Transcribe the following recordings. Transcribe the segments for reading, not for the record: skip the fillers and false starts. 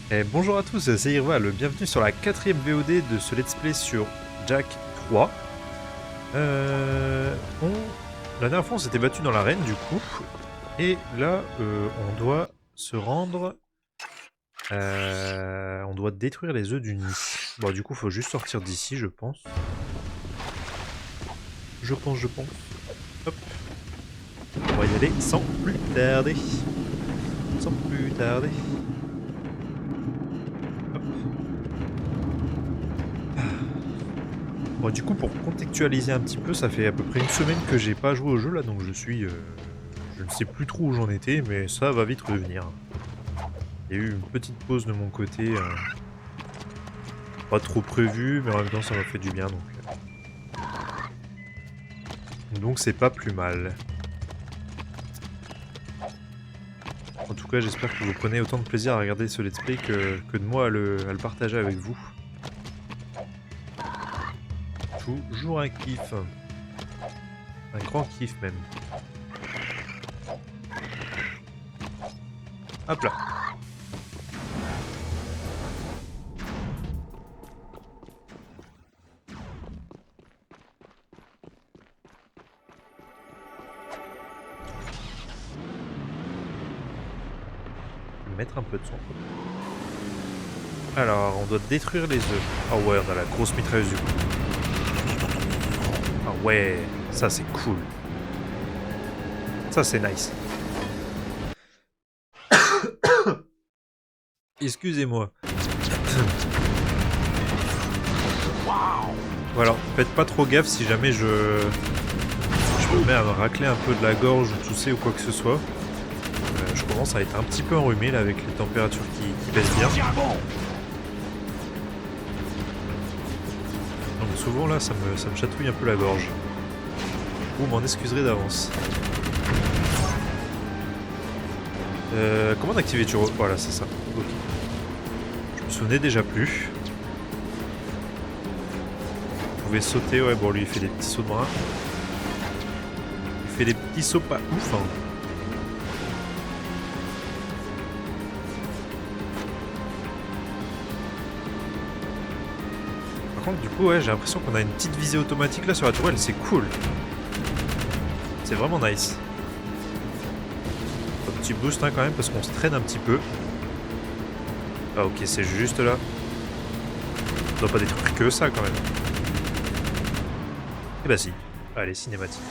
Et bonjour à tous, c'est Irval, bienvenue sur la 4ème VOD de ce let's play sur Jak 3. La dernière fois on s'était battu dans l'arène du coup, et là on doit se rendre... on doit détruire les œufs du nid. Bon du coup faut juste sortir d'ici je pense. Je pense. Hop. On va y aller sans plus tarder. Sans plus tarder. Hop. Bon, du coup, pour contextualiser un petit peu, ça fait à peu près une semaine que j'ai pas joué au jeu là, donc je suis. Je ne sais plus trop où j'en étais, mais ça va vite revenir. Il y a eu une petite pause de mon côté, pas trop prévue, mais en même temps ça m'a fait du bien donc c'est pas plus mal. En tout cas, j'espère que vous prenez autant de plaisir à regarder ce let's play que de moi à le partager avec vous. Toujours un kiff. Un grand kiff même. Hop là. Je vais mettre un peu de son. Alors, on doit détruire les œufs. Ah ouais, on a la grosse mitrailleuse du coup. Ah ouais, ça c'est cool. Ça c'est nice. Excusez-moi. Voilà, faites pas trop gaffe si jamais je me mets à me racler un peu de la gorge ou tousser ou quoi que ce soit. Je commence à être un petit peu enrhumé là avec les températures qui baissent bien. Donc souvent là ça me chatouille un peu la gorge. Vous m'en excuserez d'avance. Comment activer Turo? Voilà, c'est ça. Ok. Je me souvenais déjà plus. Vous pouvez sauter, ouais, bon lui il fait des petits sauts de bras. Il fait des petits sauts pas ouf, hein. Par contre, du coup, ouais, j'ai l'impression qu'on a une petite visée automatique là sur la tourelle, c'est cool. C'est vraiment nice. Un petit boost hein, quand même parce qu'on se traîne un petit peu. Ah ok, c'est juste là. On doit pas détruire que ça quand même. Eh bah si. Allez, cinématique.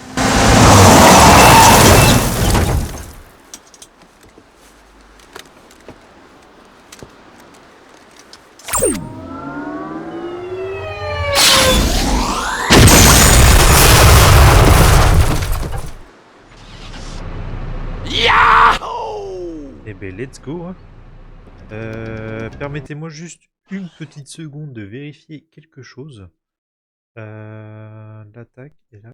Eh ben let's go hein. Permettez-moi juste une petite seconde de vérifier quelque chose. L'attaque est là.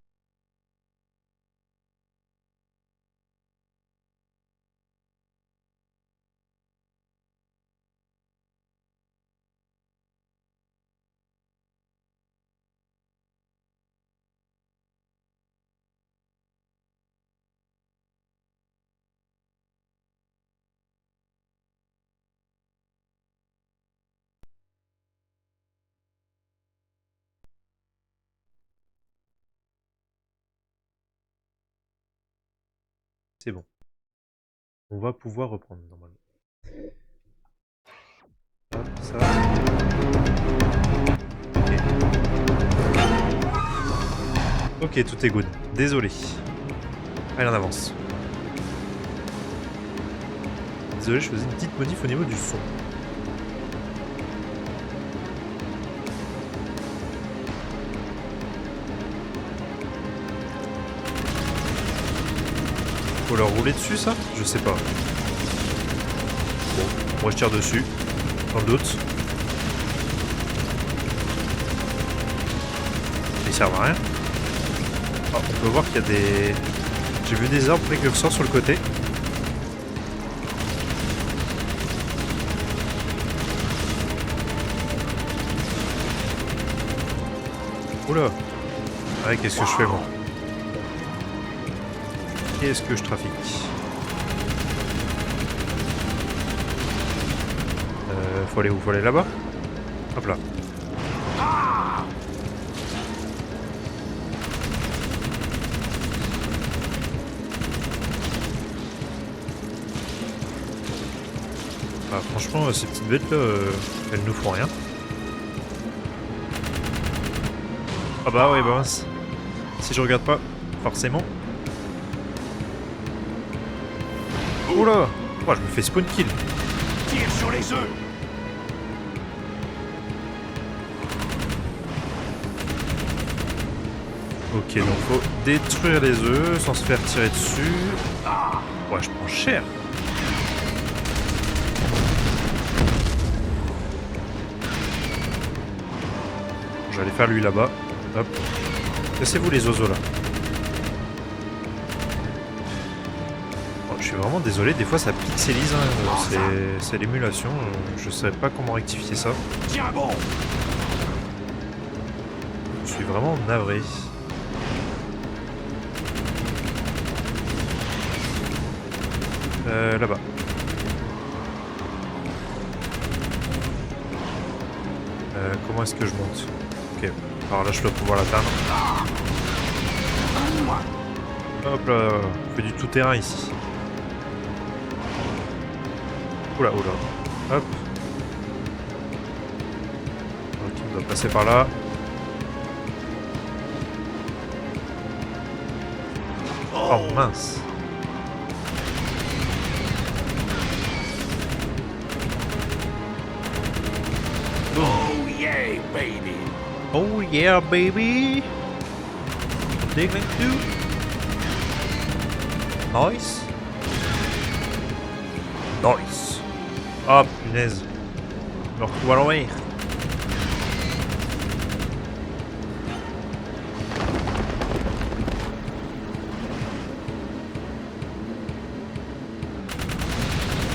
C'est bon. On va pouvoir reprendre normalement. Hop, ça. Ok. Ok, tout est good. Désolé. Allez, on avance. Désolé, je faisais une petite modif au niveau du son. Faut leur rouler dessus, ça? Je sais pas. Bon, moi je tire dessus. Dans le doute. Ils servent à rien. Oh, on peut voir qu'il y a des... J'ai vu des arbres précurseurs sur le côté. Oula. Ouais, qu'est-ce que je fais moi? Qu'est-ce que je trafique? faut aller où? Faut aller là-bas? Hop là. Ah, franchement, ces petites bêtes là, elles nous font rien. Ah bah ouais, bah mince. Si je regarde pas, forcément. Oula! Oh, je me fais spawn kill. Tire sur les œufs. Ok, donc faut détruire les œufs sans se faire tirer dessus. Ouais, je prends cher. Je vais aller faire lui là-bas. Hop. Laissez-vous les oiseaux là. Oh, je suis vraiment désolé, des fois ça pixelise. Hein. C'est l'émulation. Je sais pas comment rectifier ça. Tiens bon. Je suis vraiment navré. Là-bas. Comment est-ce que je monte? Ok, alors là je dois pouvoir l'atteindre. Hop là, on fait du tout-terrain ici. Oula, oula. Hop. Ok, on doit passer par là. Oh mince. Oh yeah, baby. Oh yeah, baby. Digging too. Nice. Nice. Ah, punaise. Je me retrouve à l'envers.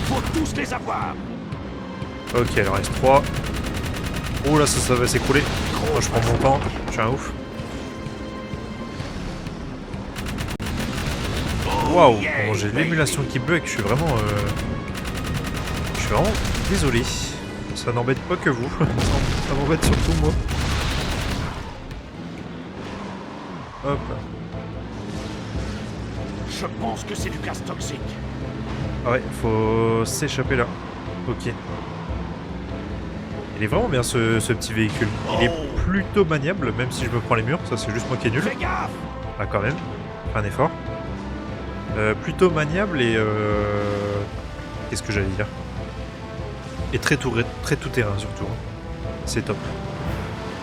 Faut tous les avoir. Ok, il en reste 3. Oh là, ça va s'écrouler. Moi, je prends mon temps. Je suis un ouf. Waouh, bon, j'ai l'émulation qui bug. Je suis vraiment désolé. Ça n'embête pas que vous. Ça m'embête surtout moi. Hop. Je pense que c'est du gaz toxique. Ah ouais, faut s'échapper là. Ok. Il est vraiment bien ce petit véhicule. Il est plutôt maniable, même si je me prends les murs. Ça, c'est juste moi qui est nul. Fais gaffe. Ah, quand même. Un effort. Plutôt maniable et qu'est-ce que j'allais dire? Et très tout terrain surtout. Hein. C'est top.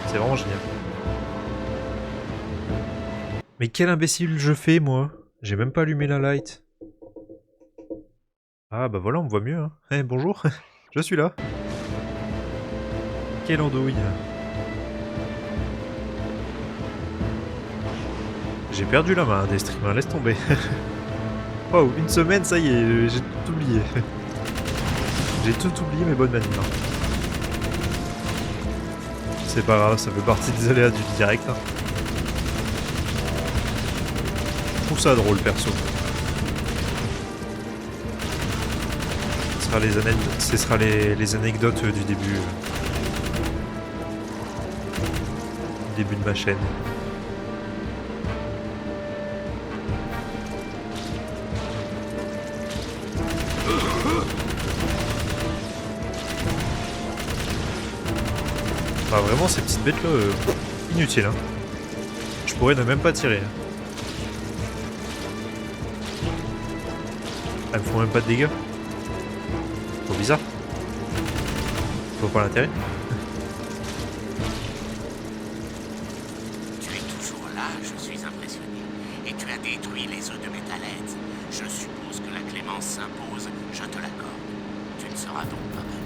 C'est vraiment génial. Mais quel imbécile je fais moi? J'ai même pas allumé la light. Ah bah voilà, on me voit mieux. Hein. Eh, bonjour, je suis là. Quelle andouille. J'ai perdu la main des streamers, laisse tomber. Oh, une semaine, ça y est, j'ai tout oublié. J'ai tout oublié mes bonnes manières. C'est pas grave, ça fait partie des aléas du direct. Hein. Je trouve ça drôle, perso. Ce sera les anecdotes du début. Du début de ma chaîne. Ah, vraiment, ces petites bêtes là, inutiles. Hein. Je pourrais ne même pas tirer. Elles me font même pas de dégâts. Trop bizarre. Je vois pas l'intérêt. Tu es toujours là, je suis impressionné. Et tu as détruit les œufs de Metalheads. Je suppose que la clémence s'impose, je te l'accorde. Tu ne seras donc pas mal.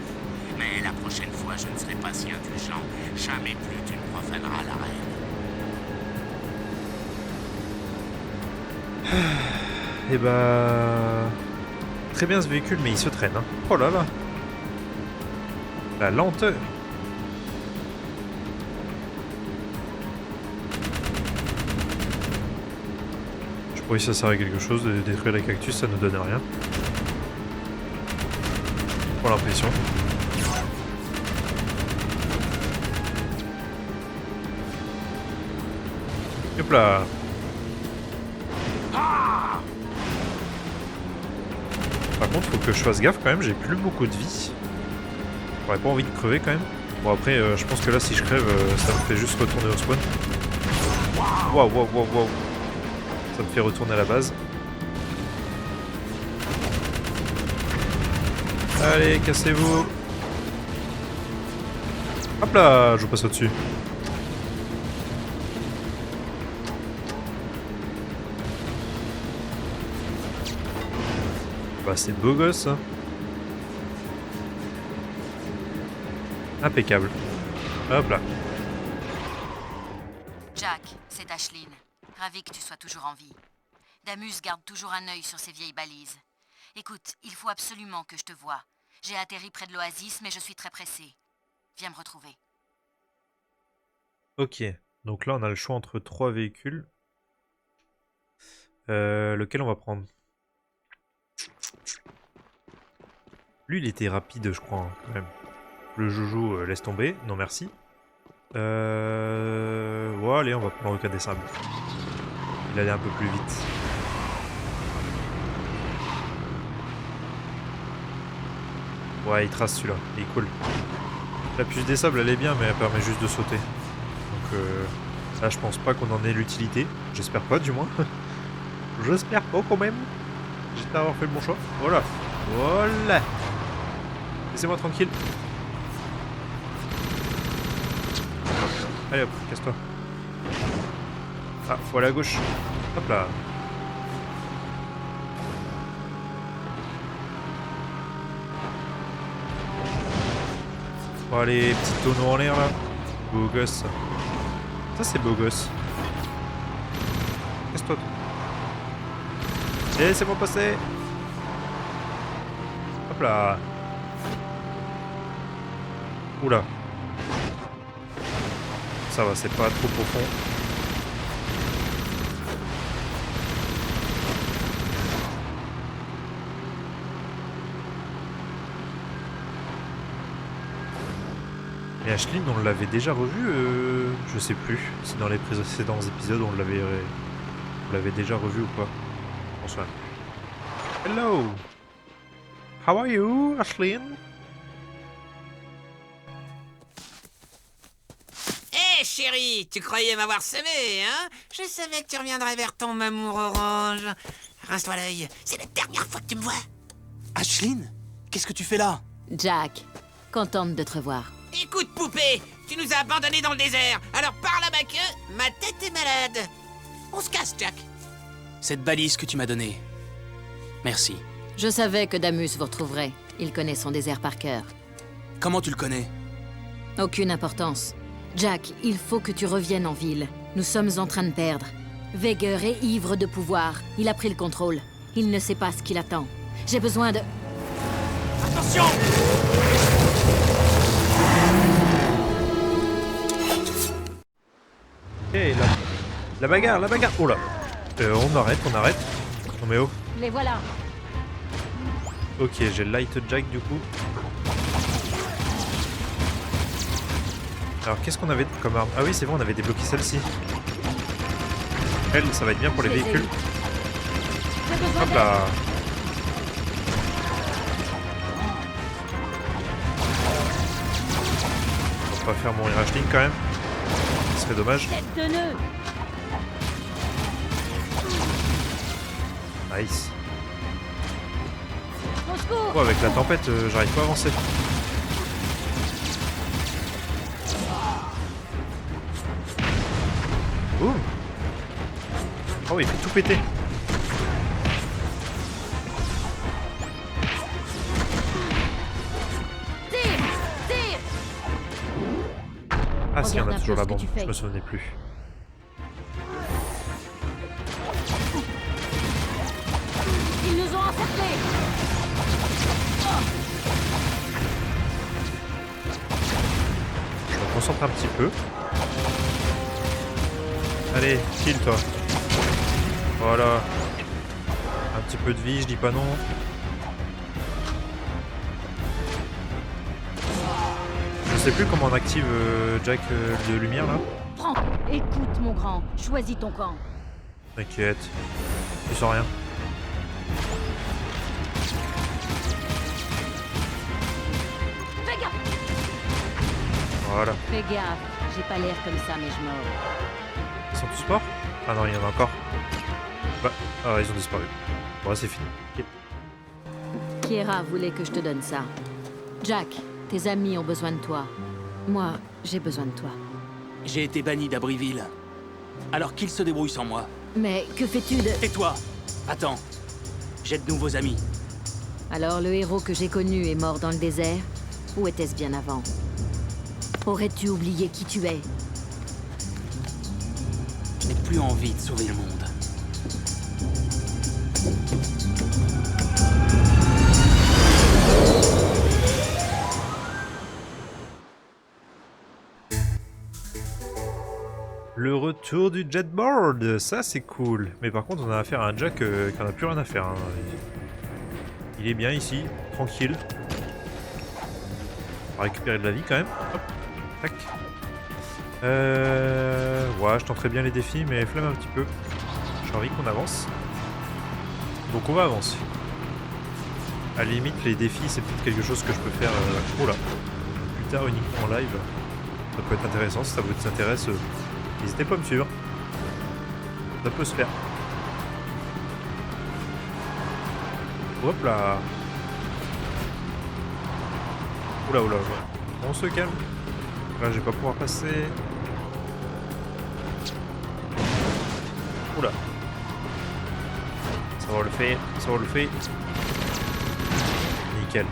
Mais la prochaine fois, je ne serai pas si indulgent. Jamais plus tu ne profaneras la reine. Et bah... Très bien ce véhicule, mais il se traîne. Hein. Oh là là. La lenteur. Je pourrais que ça sert à quelque chose de détruire les cactus, ça ne donne rien. Pour l'impression. Hop là. Ah! Par contre, faut que je fasse gaffe quand même, j'ai plus beaucoup de vie. J'aurais pas envie de crever quand même. Bon après, je pense que là si je crève, ça me fait juste retourner au spawn. Waouh, waouh, waouh, waouh. Ça me fait retourner à la base. Allez, cassez-vous. Hop là, je vous passe au-dessus. Bah c'est beau gosse hein. Impeccable. Hop là. Jack, c'est Ashleen. Ravi que tu sois toujours en vie. Damus garde toujours un œil sur ces vieilles balises. Écoute, il faut absolument que je te voie. J'ai atterri près de l'oasis, mais je suis très pressé. Viens me retrouver. Ok. Donc là on a le choix entre 3 véhicules. Lequel on va prendre? Lui il était rapide je crois hein, quand même. Le Jojo laisse tomber. Non merci. Bon, allez, on va prendre le cas des sables. Il allait un peu plus vite. Ouais, il trace celui-là. Il est cool. La puce des sables, elle est bien, mais elle permet juste de sauter. Donc, ça, je pense pas qu'on en ait l'utilité. J'espère pas, du moins. J'espère pas, quand même. J'espère avoir fait le bon choix. Voilà. Voilà. Laissez-moi tranquille. Allez hop, casse-toi. Ah, faut aller à gauche. Hop là. Bon allez, petit tonneau en l'air là. Beau gosse. Ça c'est beau gosse. Casse-toi. Laissez-moi passer. Hop là. Oula. Ça va, c'est pas trop profond. Et Ashleen, on l'avait déjà revu, je sais plus si dans les précédents épisodes on l'avait déjà revu ou pas. Bonsoir. Hello. How are you, Ashleen? Hé chérie, tu croyais m'avoir semé, hein? Je savais que tu reviendrais vers ton amour orange. Rince-toi l'œil, c'est la dernière fois que tu me vois. Ashleen, qu'est-ce que tu fais là? Jack, contente de te revoir. Écoute poupée, tu nous as abandonnés dans le désert, alors par là-bas que ma tête est malade. On se casse, Jack. Cette balise que tu m'as donnée. Merci. Je savais que Damus vous retrouverait. Il connaît son désert par cœur. Comment tu le connais? Aucune importance. Jack, il faut que tu reviennes en ville. Nous sommes en train de perdre. Veger est ivre de pouvoir. Il a pris le contrôle. Il ne sait pas ce qu'il attend. J'ai besoin de... Attention! Ok, la bagarre, la bagarre. Oh là. On arrête, on arrête. Non mais oh. Les voilà. Ok, j'ai le Light Jack du coup. Alors qu'est-ce qu'on avait comme arme? Ah oui c'est vrai, on avait débloqué celle-ci. Elle, ça va être bien pour les véhicules. Hop là. On va pas faire mourir Ashleen quand même. Ce serait dommage. Nice. Oh, avec la tempête, j'arrive pas à avancer. Boum. Oh, il fait tout péter. Ah si, on a toujours la bombe, je me souvenais plus. Ils nous ont encerclés. Je me concentre un petit peu. Allez, kill toi. Voilà. Un petit peu de vie, je dis pas non. Je sais plus comment on active Jack de lumière là. Prends. Écoute, mon grand. Choisis ton camp. T'inquiète. Tu sens rien. Fais gaffe. Voilà. Fais gaffe. J'ai pas l'air comme ça, mais je mords. Ils sont tous morts? Ah non, il y en a encore. Bah, ah, ils ont disparu. Bon, c'est fini. Ok. Kiera voulait que je te donne ça. Jack, tes amis ont besoin de toi. Moi, j'ai besoin de toi. J'ai été banni d'Abrieville. Alors qu'ils se débrouillent sans moi. Mais que fais-tu de... Tais-toi! Attends. J'ai de nouveaux amis. Alors le héros que j'ai connu est mort dans le désert? Ou était-ce bien avant? Aurais-tu oublié qui tu es? Je n'ai plus envie de sauver le monde. Le retour du jetboard, ça c'est cool. Mais par contre, on a affaire à un Jack qui en a plus rien à faire. Hein. Il est bien ici, tranquille. On va récupérer de la vie quand même. Hop, tac. Ouais, je tenterai bien les défis, mais flemme un petit peu. J'ai envie qu'on avance. Donc on va avancer. À la limite, les défis, c'est peut-être quelque chose que je peux faire oula, plus tard uniquement en live. Ça peut être intéressant si ça vous intéresse. N'hésitez pas à me suivre. Ça peut se faire. Hop là. Oula, oula, oula. On se calme. Là, je vais pas pouvoir passer. Oula. Ça va le faire. Ça va le faire. Nickel.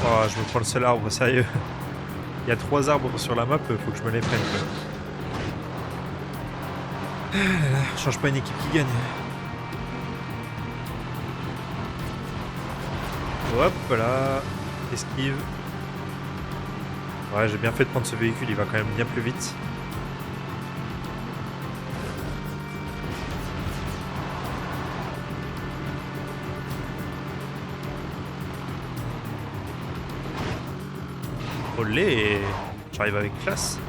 Oh, je me prends le seul arbre, sérieux. Il y a 3 arbres sur la map, faut que je me les prenne. Ah là là, change pas une équipe qui gagne. Hop là, esquive. Ouais, j'ai bien fait de prendre ce véhicule, il va quand même bien plus vite. Olé, j'arrive avec classe.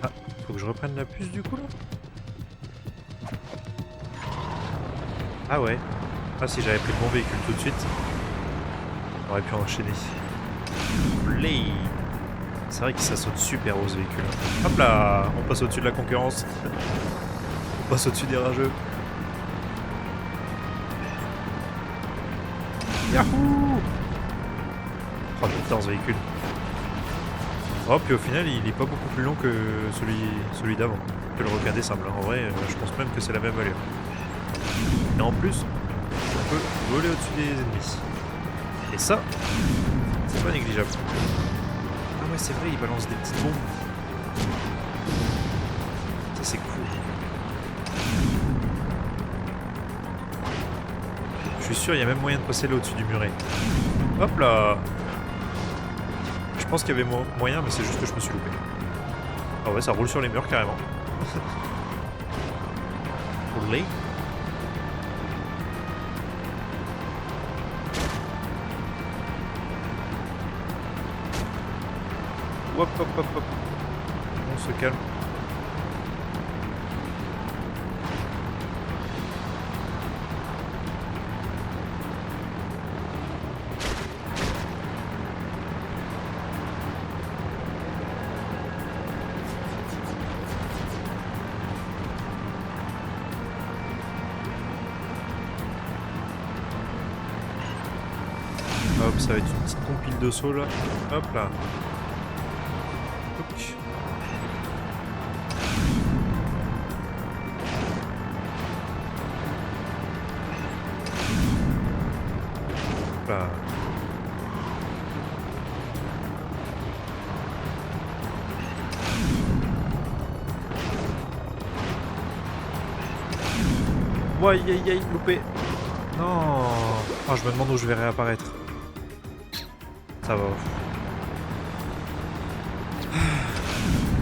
Ah, faut que je reprenne la puce du coup là. Ah ouais. Ah si j'avais pris le bon véhicule tout de suite, on aurait pu enchaîner. Olé. C'est vrai que ça saute super haut ce véhicule. Hop là, on passe au-dessus de la concurrence. On passe au-dessus des rageux. Yahoo! Oh, j'adore ce véhicule. Oh, puis au final, il est pas beaucoup plus long que celui d'avant, que le requin des sables. En vrai, je pense même que c'est la même valeur. Et en plus, on peut voler au-dessus des ennemis. Et ça, c'est pas négligeable. Ah ouais, c'est vrai, il balance des petites bombes. Ça, c'est cool. Je suis sûr, il y a même moyen de passer là au-dessus du muret. Hop là! Je pense qu'il y avait moyen, mais c'est juste que je me suis loupé. Ah ouais, ça roule sur les murs carrément. Roulé. Hop, hop, hop, hop. On se calme. Hop, ça va être une petite compile de saut là. Hop là. Hop. Hop là. Ouais, aïe aïe aïe, loupé. Non. Oh, je me demande où je vais réapparaître. Ça va.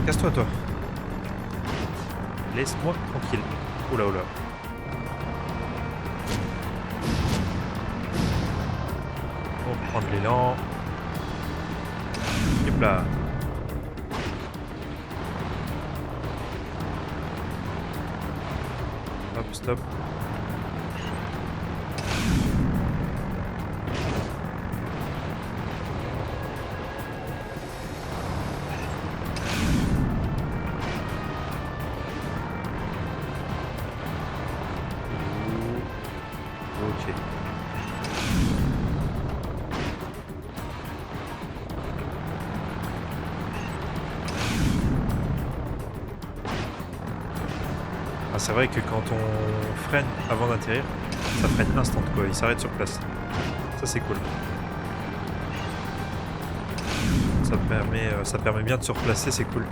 Casse-toi, toi. Laisse-moi tranquille. Oula, oula. On va prendre l'élan. Hop là. Hop, stop. Ok. Ah, c'est vrai que quand on freine avant d'atterrir, ça freine instant quoi, il s'arrête sur place. Ça c'est cool. Ça permet bien de se replacer, c'est cool.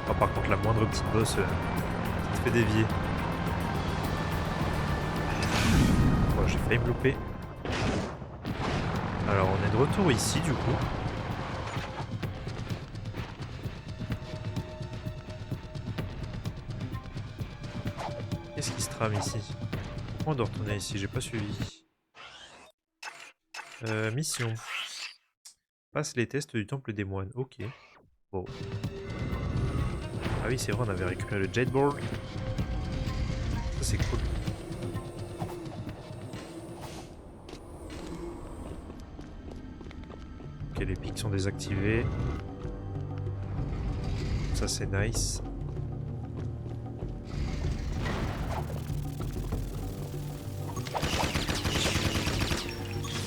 Oh, par contre la moindre petite bosse, ça te fait dévier. Oh, j'ai failli me louper. Alors on est de retour ici du coup. Qu'est-ce qui se trame ici? On doit retourner ici, j'ai pas suivi. Mission. Passe les tests du temple des moines, ok. Bon. Ah oui c'est vrai, on avait récupéré le jetboard. Ça c'est cool. Ok, les pics sont désactivés. Ça c'est nice.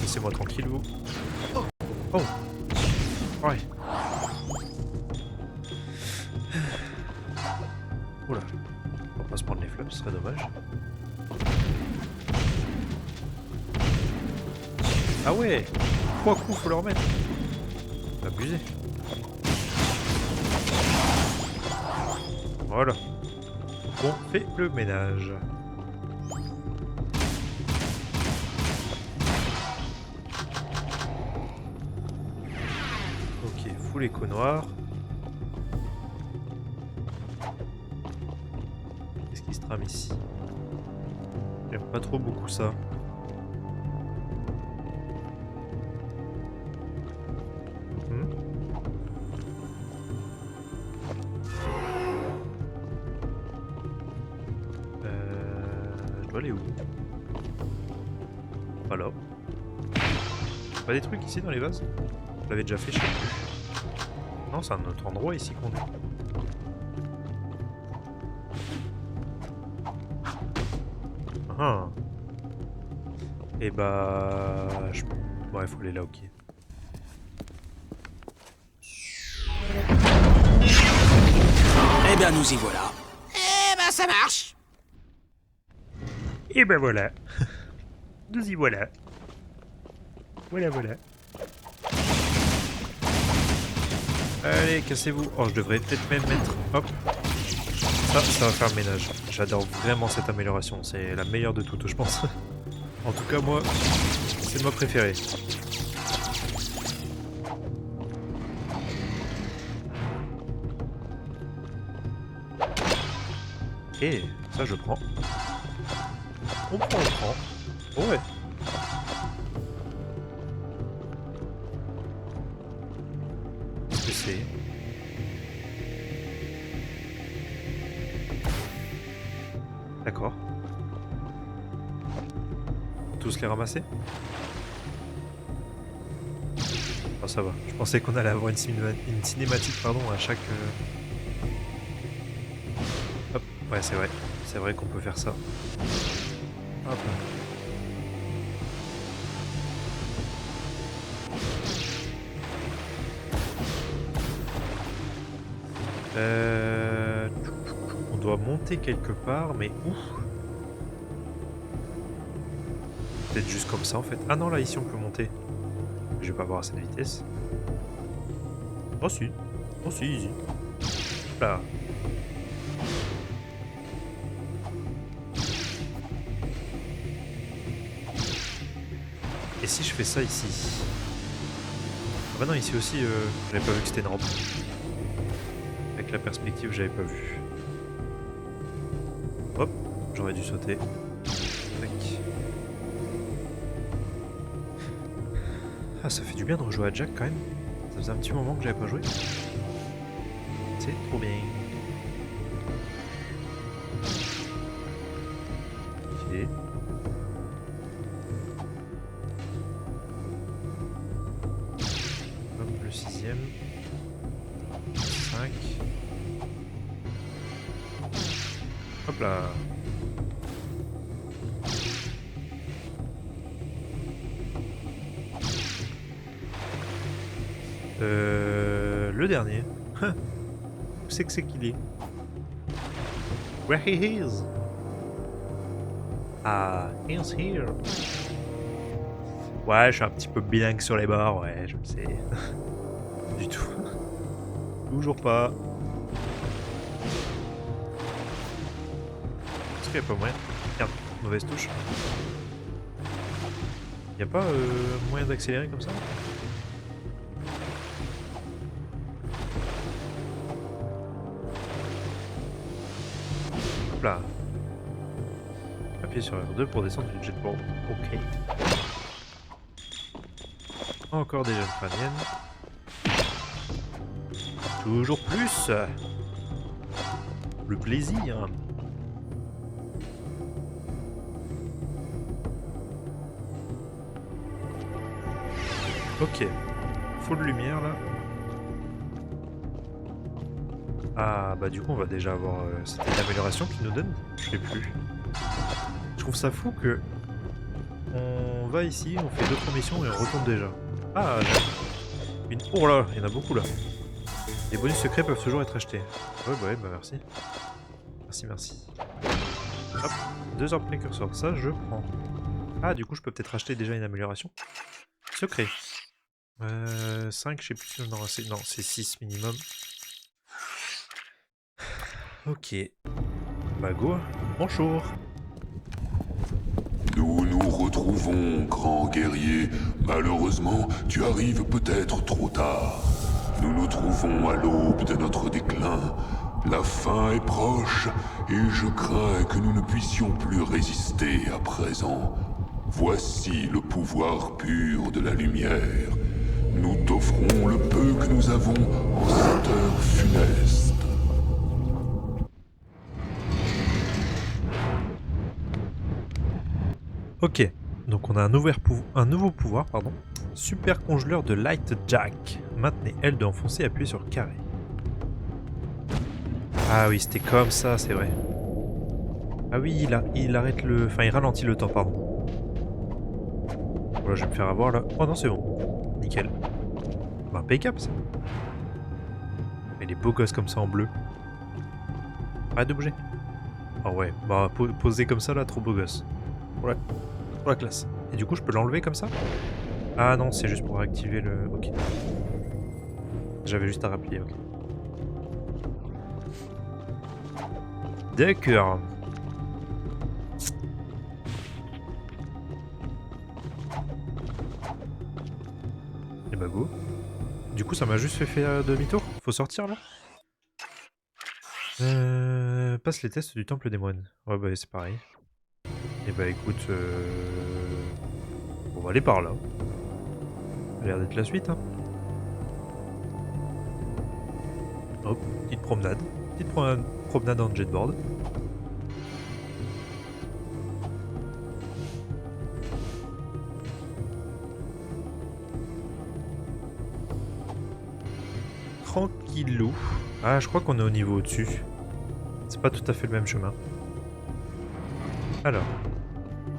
Laissez-moi tranquille vous. Oh. Ouais. Oula. On va pas se prendre les flammes, ce serait dommage. Ah ouais. 3 coups, faut le remettre. Abusé. Voilà. On fait le ménage. Ok, full écho noir. Qu'est-ce qui se trame ici? J'aime pas trop beaucoup ça. Je dois aller où? Voilà. Pas des trucs ici dans les vases? Je l'avais déjà fait, je sais plus. Non, c'est un autre endroit ici qu'on est. Ah. Et bah... Ouais, faut aller là, ok. Eh bien, nous y voilà. Eh ben, ça marche. Et ben voilà. Nous y voilà. Voilà, voilà. Allez, cassez-vous. Oh, je devrais peut-être même mettre... Hop. Ça va faire le ménage. J'adore vraiment cette amélioration. C'est la meilleure de toutes, je pense. En tout cas, moi, c'est ma préférée. Et ça, je prends. On prend. Oh ouais. Qu'est-ce que c'est? D'accord. Tous les ramasser? Oh, ça va. Je pensais qu'on allait avoir une cinématique pardon, à chaque... Hop. Ouais, c'est vrai. C'est vrai qu'on peut faire ça. Hop. On doit monter quelque part, mais où? Peut-être juste comme ça en fait. Ah non, là ici on peut monter. que je vais pas avoir assez de vitesse. Oh si. Oh si, easy. Là. Et si je fais ça ici? Ah bah non, ici aussi, j'avais pas vu que c'était une rampe. Avec la perspective, j'avais pas vu. Hop, j'aurais dû sauter. Tac. Ah, ça fait du bien de rejouer à Jack quand même. Ça faisait un petit moment que j'avais pas joué. C'est trop bien. Ok. Hop, le 6ème. 5. Hop là. Le dernier. Où c'est qu'il est? Where he is? Ah, he's here. Ouais, je suis un petit peu bilingue sur les bords, ouais, je le sais. Du tout. Toujours pas. Est-ce qu'il n'y a pas moyen? Merde, mauvaise touche. Il n'y a pas moyen d'accélérer comme ça? Hop là. Appuyez sur R2 pour descendre du jetboard. Ok. Encore des jeunes crâniennes. Toujours plus. Le plaisir. Ok. Full lumière là. Ah bah du coup on va déjà avoir c'était une amélioration qu'il nous donne. Je sais plus. Je trouve ça fou que on va ici, on fait 2-3 missions et on retourne déjà. Ah une... Oh là, il y en a beaucoup là. Les bonus secrets peuvent toujours être achetés. Ouais bah merci. Merci. Hop, 2 heures précurseurs, ça je prends. Ah du coup je peux peut-être acheter déjà une amélioration. Secret. 5 je sais plus, non c'est 6 minimum. Ok. Bah go. Bonjour. Nous nous retrouvons, grand guerrier. Malheureusement, tu arrives peut-être trop tard. Nous nous trouvons à l'aube de notre déclin. La fin est proche, et je crains que nous ne puissions plus résister à présent. Voici le pouvoir pur de la lumière. Nous t'offrons le peu que nous avons en cette heure funeste. Ok, donc on a un nouveau pouvoir, pardon. Super congeleur de Light Jack. Maintenez L de enfoncer et appuyez sur carré. Ah oui, c'était comme ça, c'est vrai. Ah oui, il arrête le... Enfin, il ralentit le temps, pardon. Voilà, je vais me faire avoir là. Oh non, c'est bon. Nickel. Bah, impeccable ça. Mais les beaux gosses comme ça en bleu. Arrête de bouger. Ah ouais, bah poser comme ça là, trop beau gosse. Ouais. Pour la classe. Et du coup, je peux l'enlever comme ça? Ah non, c'est juste pour activer le... Ok. J'avais juste à rappeler, ok. D'accord. Et bah go. Du coup, ça m'a juste fait faire demi-tour. Faut sortir là? Passe les tests du temple des moines. Ouais bah c'est pareil. Et bah écoute, on va aller par là. Ça a l'air d'être la suite, hein. Hop, petite promenade. Petite promenade en jetboard. Tranquillou. Ah, je crois qu'on est au niveau au-dessus. C'est pas tout à fait le même chemin. Alors.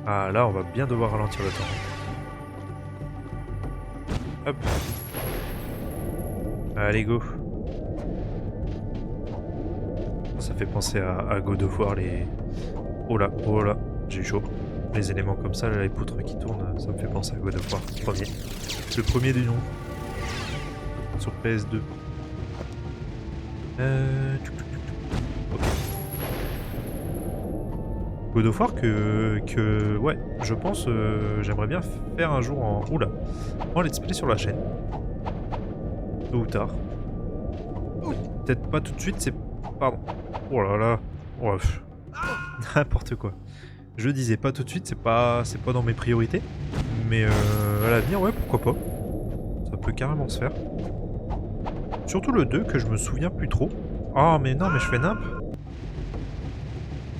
Ah, là, on va bien devoir ralentir le temps. Hop. Allez, go. Ça fait penser à God of War, les... Oh là, j'ai eu chaud. Les éléments comme ça, là, les poutres qui tournent, ça me fait penser à God of War, premier. Le premier du nom. Sur PS2. Ok. God of War ouais, je pense, j'aimerais bien faire un jour en let's play sur la chaîne. Tôt ou tard. Peut-être pas tout de suite, c'est... Pardon. Oh là là. Oh, n'importe quoi. Je disais pas tout de suite, c'est pas dans mes priorités. Mais à l'avenir, ouais, pourquoi pas. Ça peut carrément se faire. Surtout le 2 que je me souviens plus trop. Ah mais non, mais je fais nimp.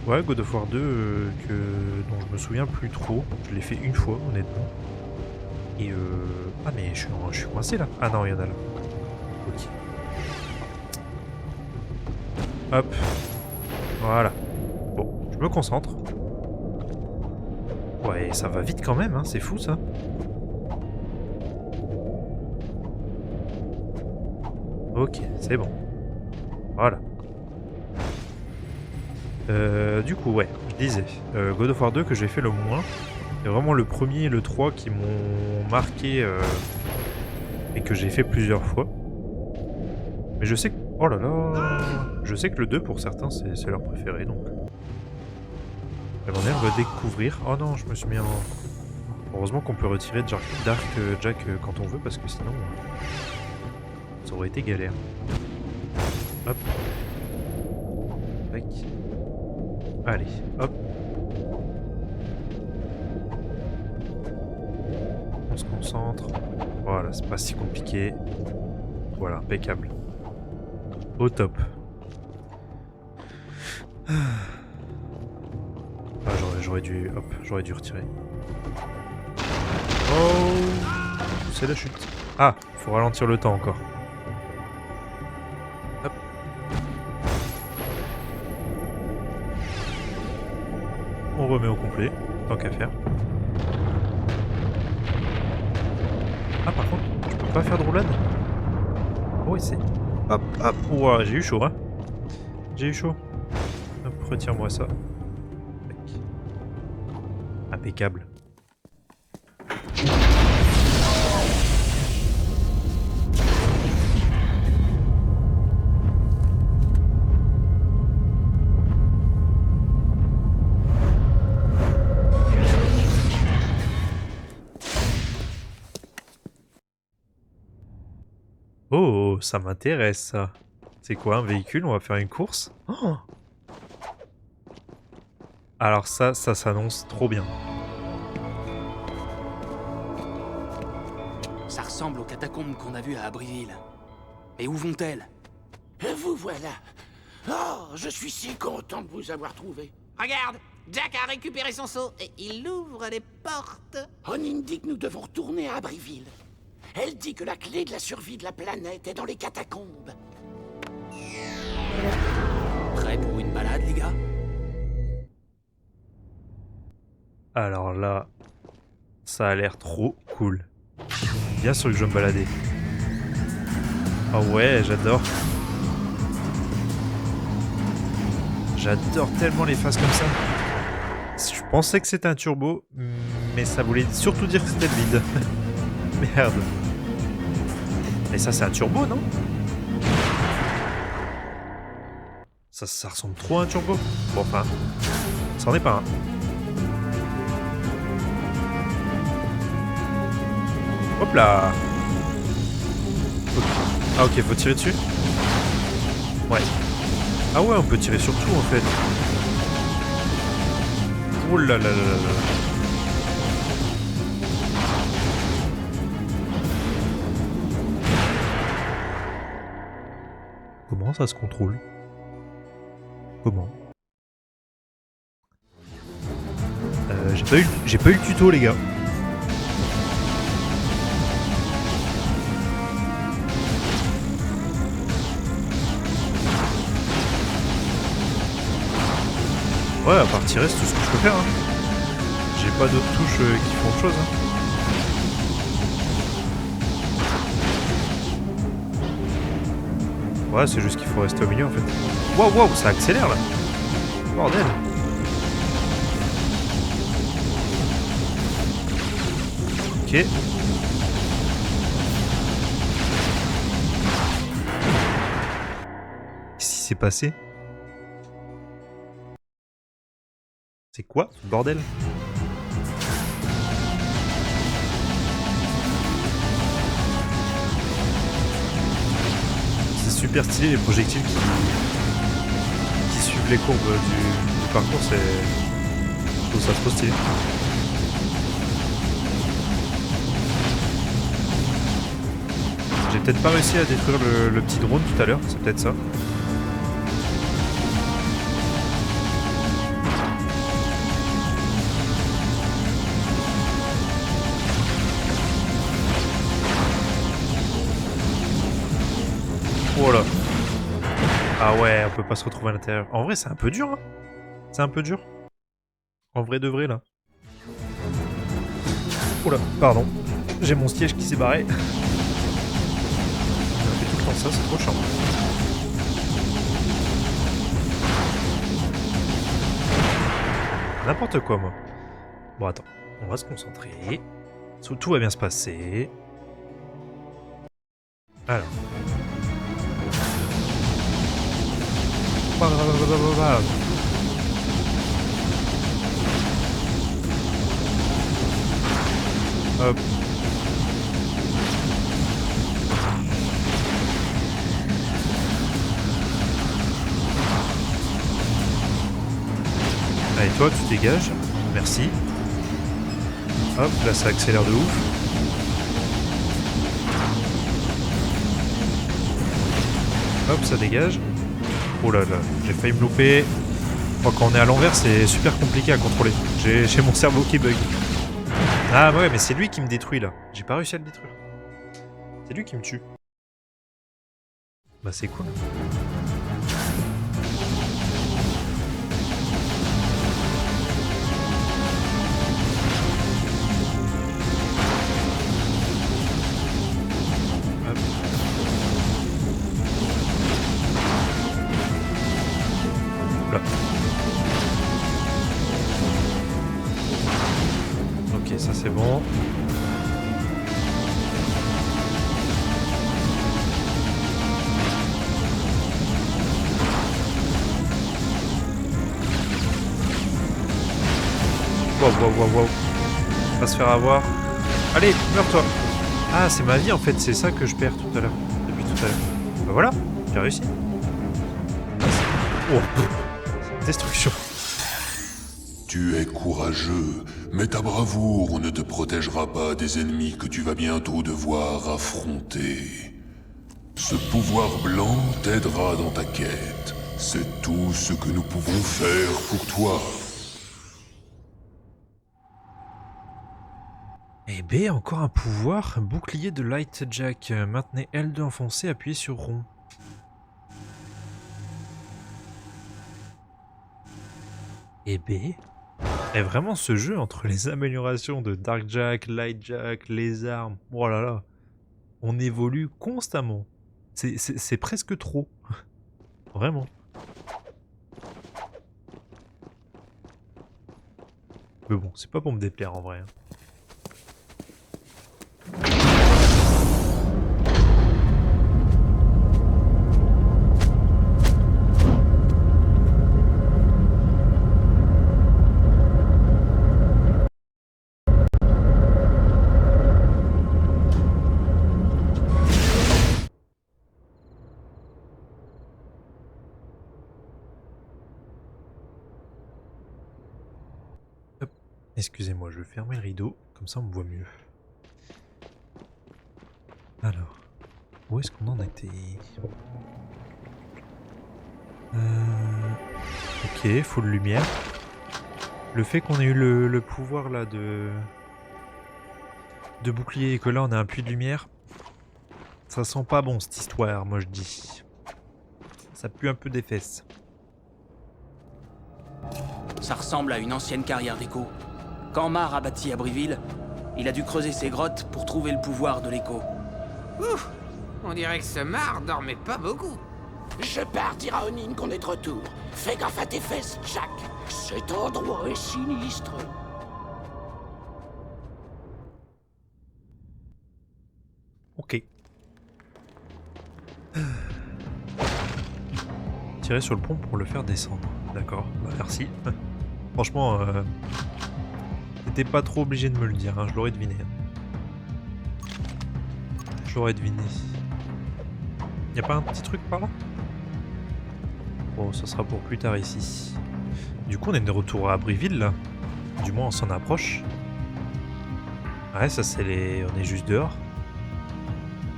Ouais, God of War 2 dont je me souviens plus trop. Je l'ai fait une fois, honnêtement. Et ah mais je suis coincé là. Ah non, il y en a là. Ok. Hop. Voilà. Bon, je me concentre. Ouais, ça va vite quand même, hein, c'est fou ça. Ok, c'est bon. Voilà. Du coup, ouais, je disais, God of War 2 que j'ai fait le moins. C'est vraiment le premier et le 3 qui m'ont marqué et que j'ai fait plusieurs fois. Mais je sais que... Oh là là. Je sais que le 2 pour certains c'est leur préféré donc. J'aimerais bien le découvrir. Oh non, je me suis mis en... Heureusement qu'on peut retirer Dark Jack quand on veut parce que sinon ça aurait été galère. Hop. Tac. Allez, hop. On se concentre. Voilà, c'est pas si compliqué. Voilà, impeccable. Au top. Ah, j'aurais dû retirer. Oh, c'est la chute. Ah, faut ralentir le temps encore. Hop. On remet au complet, tant qu'à faire. Ah, par contre, je peux pas faire de roulade. Oh, c'est... Hop, hop. Ouah, j'ai eu chaud, hein. J'ai eu chaud. Hop, retire-moi ça. Tac. Impeccable. Oh, ça m'intéresse ça. C'est quoi un véhicule? On va faire une course? Oh, alors ça s'annonce trop bien. Ça ressemble aux catacombes qu'on a vues à Abbeville. Mais où vont-elles? Vous voilà. Oh, je suis si content de vous avoir trouvé. Regarde, Jack a récupéré son seau et il ouvre les portes. Onin dit que nous devons retourner à Abbeville. Elle dit que la clé de la survie de la planète est dans les catacombes. Prêt pour une balade, les gars? Alors là, ça a l'air trop cool. Bien sûr que je vais me balader. Ah ouais, j'adore. J'adore tellement les phases comme ça. Je pensais que c'était un turbo, mais ça voulait surtout dire que c'était le vide. Merde. Mais ça, c'est un turbo, non? Ça ressemble trop à un turbo. Bon, enfin, ça en est pas un. Hop là. Ah ok, faut tirer dessus. Ouais. Ah ouais, on peut tirer sur tout en fait. Oh là là là là là. Comment ça se contrôle? Comment? J'ai pas eu le tuto les gars. Ouais, à part tirer, c'est tout ce que je peux faire. Hein. J'ai pas d'autres touches qui font autre chose. Hein. Ouais, c'est juste qu'il faut rester au milieu en fait. Waouh, waouh, ça accélère là. Bordel. Ok. Qu'est-ce qui s'est passé? C'est quoi ce bordel? C'est super stylé les projectiles qui suivent les courbes du parcours, c'est... Je trouve ça trop stylé. J'ai peut-être pas réussi à détruire le petit drone tout à l'heure, c'est peut-être ça. Oh là. Ah ouais, on peut pas se retrouver à l'intérieur. En vrai, c'est un peu dur, hein. C'est un peu dur. En vrai de vrai, là. Oh là, pardon. J'ai mon siège qui s'est barré. On fait tout le temps ça, c'est trop charmant. N'importe quoi, moi. Bon, attends. On va se concentrer. Tout va bien se passer. Alors. Hop. Allez, toi, tu dégages. Merci. Hop, là, ça accélère de ouf. Hop, ça dégage. Oh là là, j'ai failli me louper. Moi, quand on est à l'envers, c'est super compliqué à contrôler. J'ai mon cerveau qui bug. Ah ouais, mais c'est lui qui me détruit là. J'ai pas réussi à le détruire. C'est lui qui me tue. Bah c'est cool. Hop. Là. Ok, ça c'est bon. Wow, wow, wow, wow. On va se faire avoir. Allez, meurs-toi. Ah, c'est ma vie en fait, c'est ça que je perds tout à l'heure. Depuis tout à l'heure. Bah voilà, j'ai réussi. Oh, destruction. Tu es courageux, mais ta bravoure ne te protégera pas des ennemis que tu vas bientôt devoir affronter. Ce pouvoir blanc t'aidera dans ta quête. C'est tout ce que nous pouvons faire pour toi. Eh ben, encore un pouvoir. Bouclier de Light Jack. Maintenez L2 enfoncé, appuyez sur rond. Eh ben... Et vraiment ce jeu, entre les améliorations de Dark Jack, Light Jack, les armes... Oh là là. On évolue constamment. C'est presque trop. Vraiment. Mais bon, c'est pas pour me déplaire en vrai. Excusez-moi, je vais fermer le rideau, comme ça on me voit mieux. Alors, où est-ce qu'on en était? Ok, full lumière. Le fait qu'on ait eu le pouvoir là de bouclier et que là on a un puits de lumière, ça sent pas bon cette histoire, moi je dis. Ça pue un peu des fesses. Ça ressemble à une ancienne carrière d'écho. Quand Mar a bâti Abbeville, il a dû creuser ses grottes pour trouver le pouvoir de l'écho. Ouf, on dirait que ce Mar dormait pas beaucoup. Je pars dire à Onin qu'on est de retour. Fais gaffe à tes fesses, Jack. Cet endroit est sinistre. Ok. Tirer sur le pont pour le faire descendre. D'accord, bah merci. Franchement, t'étais pas trop obligé de me le dire, hein, je l'aurais deviné. Je l'aurais deviné. Y a pas un petit truc par là? Bon, ça sera pour plus tard ici. Du coup, on est de retour à Abbeville, là. Du moins, on s'en approche. Ouais, ça, c'est les... On est juste dehors.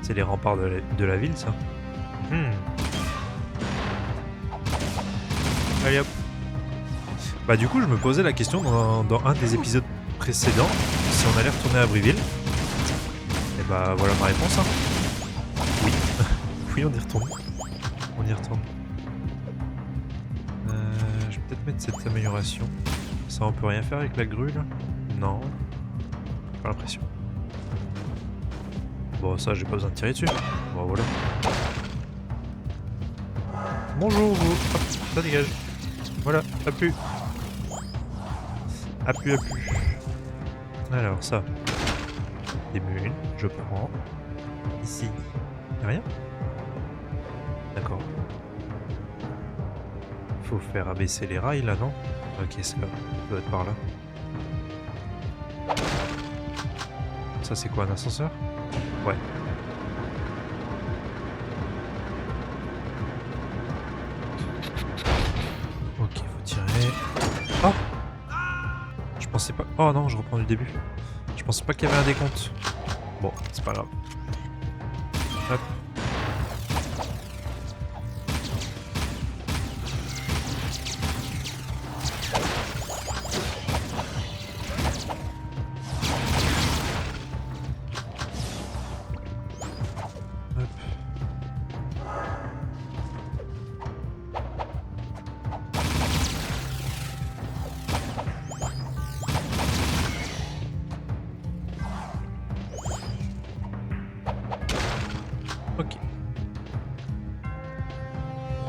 C'est les remparts de la ville, ça. Allez, hop. Bah, du coup, je me posais la question dans un des épisodes précédents, si on allait retourner à Abbeville. Et bah, voilà ma réponse, hein. Oui. Oui, on y retourne. On y retourne. Je vais peut-être mettre cette amélioration. Ça, on peut rien faire avec la grue, là? Non. J'ai pas l'impression. Bon, ça, j'ai pas besoin de tirer dessus. Bon, voilà. Bonjour, vous. Hop, ça dégage. Voilà, appuie. Appuie. Alors, ça. Des mules, je prends. Ici. Y'a rien? D'accord. Faut faire abaisser les rails, là, non? Ok, c'est là. Ça doit être par là. Ça, c'est quoi, un ascenseur? Ouais. Ok, faut tirer. Oh! Je pensais pas... Oh non, je reprends du début. Je pensais pas qu'il y avait un décompte. Bon, c'est pas grave. Hop. Ok.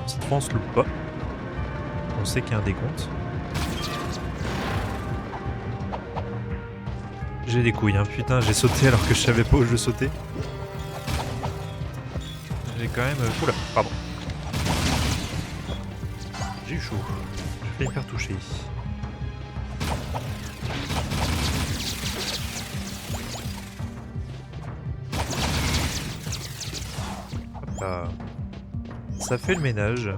Cette fois on se loupe pas. On sait qu'il y a un décompte. J'ai des couilles, hein. Putain, j'ai sauté alors que je savais pas où je sautais. J'ai quand même... Oula, pardon. J'ai eu chaud. J'ai failli me faire toucher. Hop là. Ça fait le ménage.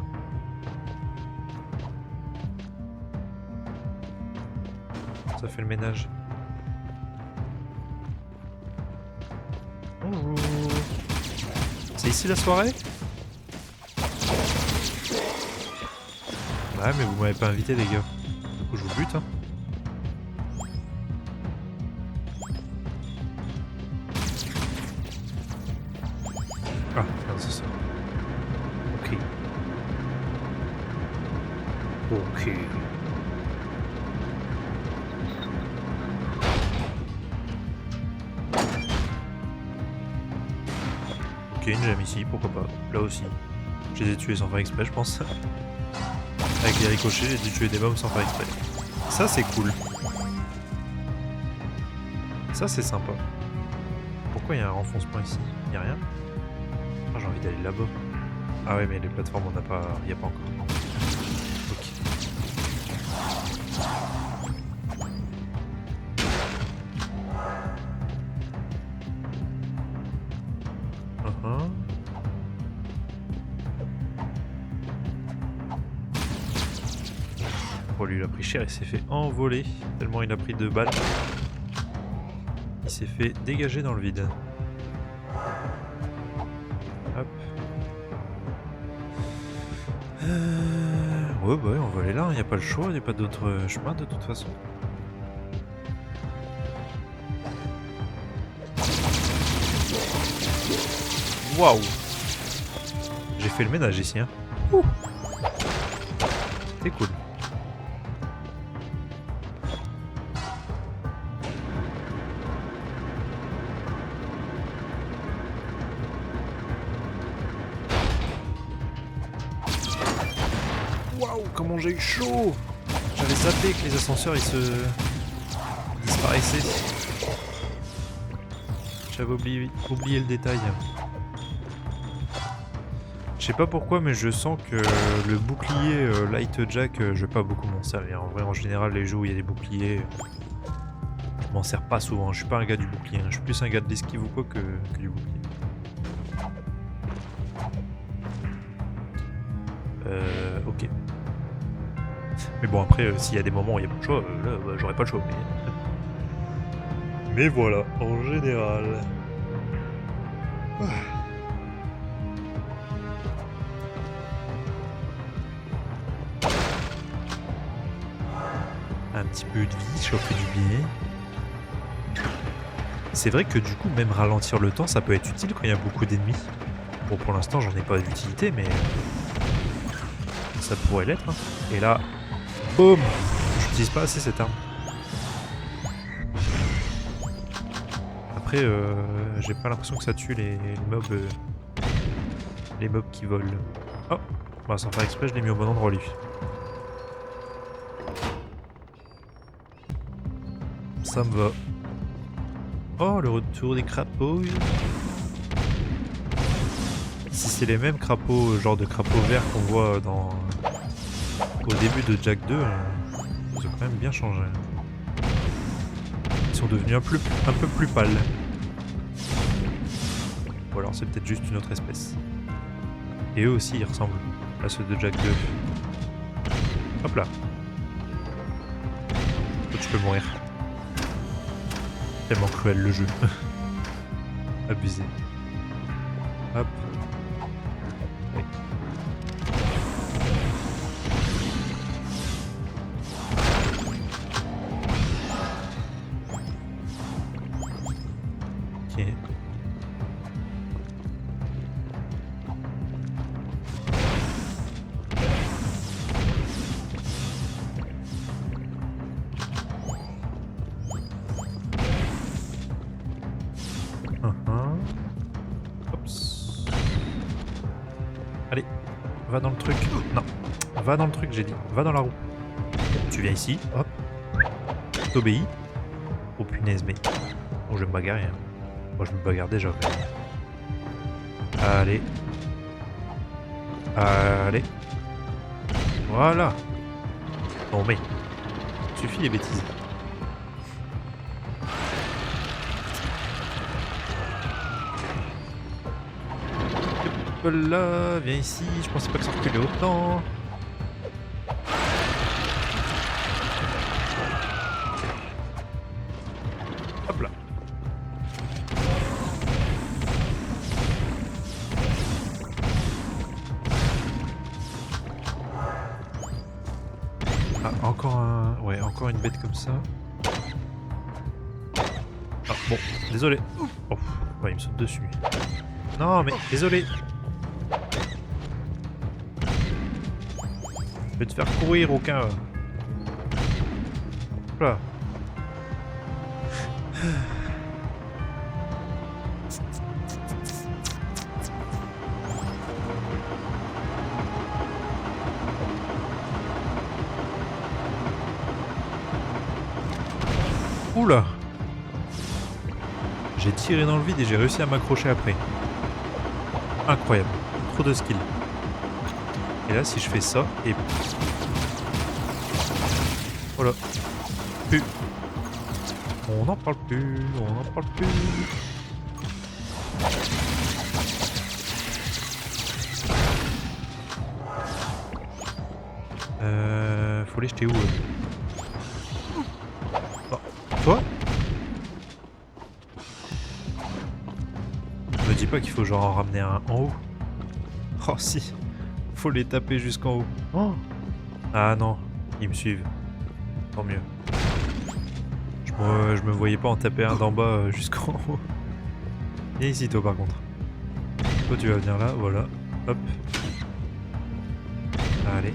Ça fait le ménage. Bonjour. C'est ici la soirée? Ouais, mais vous m'avez pas invité, les gars. Du coup, je vous bute, hein. Ah, non, c'est ça. Ok. Ok. Ok, une gemme ici, pourquoi pas. Là aussi. Je les ai tués sans faire exprès, je pense. Avec les ricochets, j'ai dû tuer des mobs sans faire exprès. Ça, c'est cool. Ça, c'est sympa. Pourquoi il y a un renfoncement ici? Il n'y a rien? Ah, j'ai envie d'aller là-bas. Ah ouais, mais les plateformes, on n'a pas... Il n'y a pas encore. Ok. Oh, lui, il a pris cher, il s'est fait envoler. Tellement il a pris 2 balles. Il s'est fait dégager dans le vide. Hop. Ouais, bah ouais, on va aller là, il n'y a pas le choix, il n'y a pas d'autre chemin de toute façon. Waouh! J'ai fait le ménage ici, hein. C'était cool. Waouh, comment j'ai eu chaud! J'avais zappé que les ascenseurs ils se disparaissaient. J'avais oublié le détail. Je sais pas pourquoi, mais je sens que le bouclier Light Jack, je vais pas beaucoup m'en servir. En vrai, en général, les jeux où il y a des boucliers, je m'en sers pas souvent. Je suis pas un gars du bouclier. Hein. Je suis plus un gars de l'esquive ou quoi que du bouclier. Ok. Mais bon, après, s'il y a des moments où il y a pas de choix, là, bah, j'aurais pas le choix. Mais voilà, en général. Un petit peu de vie, chauffer du bien. C'est vrai que du coup, même ralentir le temps, ça peut être utile quand il y a beaucoup d'ennemis. Bon, pour l'instant, j'en ai pas d'utilité, mais ça pourrait l'être. Hein. Et là, boum! J'utilise pas assez cette arme. Après, j'ai pas l'impression que ça tue les mobs qui volent. Oh! Bah, sans faire exprès, je l'ai mis au bon endroit, lui. Ça me va. Oh, le retour des crapauds. Si c'est les mêmes crapauds, genre de crapauds verts qu'on voit au début de Jack 2, ils ont quand même bien changé. Ils sont devenus un peu plus pâles. Ou alors c'est peut-être juste une autre espèce. Et eux aussi ils ressemblent à ceux de Jack 2. Hop là. Toi tu peux mourir. Tellement cruel le jeu. Abusé. Hop. Oui. Ok. Oups. Allez, va dans le truc. Non, va dans le truc, j'ai dit. Va dans la roue. Tu viens ici, hop. T'obéis. Oh punaise, mais... Oh, je vais me bagarrer. Hein. Moi, je me bagarre déjà. Quand même. Allez. Allez. Voilà. Non mais... Suffit les bêtises. Hop là, viens ici, je pensais pas que ça reculait autant. Hop là. Ah, encore un... Ouais, encore une bête comme ça. Ah, bon, désolé. Oh, ouais, il me saute dessus. Non, mais désolé. Je vais te faire courir, aucun. Voilà. Oula. J'ai tiré dans le vide et j'ai réussi à m'accrocher après. Incroyable. Trop de skill. Et là, si je fais ça, et... Voilà. Plus. On n'en parle plus. On n'en parle plus. Faut les jeter où oh. Toi? Me dis pas qu'il faut genre en ramener un en haut. Oh si. Faut les taper jusqu'en haut. Oh. Ah non, ils me suivent. Tant mieux. Je me voyais pas en taper un d'en bas jusqu'en haut. Viens ici toi par contre. Toi tu vas venir là, voilà. Hop. Allez.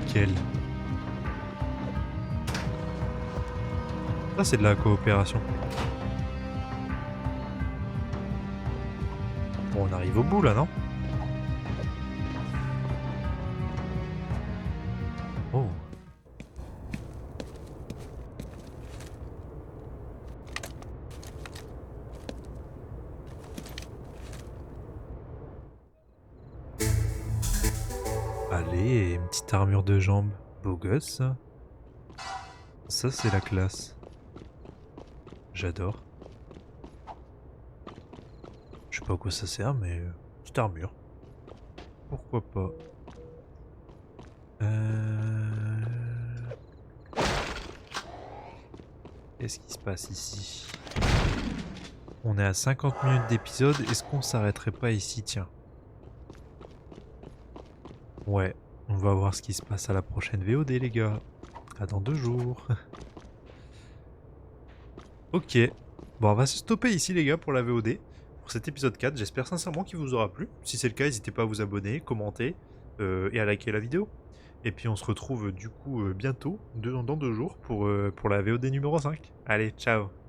Nickel. Ça c'est de la coopération. Bon on arrive au bout là non? Oh. Allez, une petite armure de jambes. Beau gosse, ça. Ça, c'est la classe. J'adore. Je sais pas à quoi ça sert, mais petite armure. Pourquoi pas. Qu'est-ce qui se passe ici? On est à 50 minutes d'épisode. Est-ce qu'on s'arrêterait pas ici, tiens? Ouais, on va voir ce qui se passe à la prochaine VOD, les gars. À dans 2 jours. Ok. Bon, on va se stopper ici, les gars, pour la VOD. Pour cet épisode 4. J'espère sincèrement qu'il vous aura plu. Si c'est le cas, n'hésitez pas à vous abonner, commenter et à liker la vidéo. Et puis on se retrouve du coup bientôt, dans 2 jours, pour la VOD numéro 5. Allez, ciao!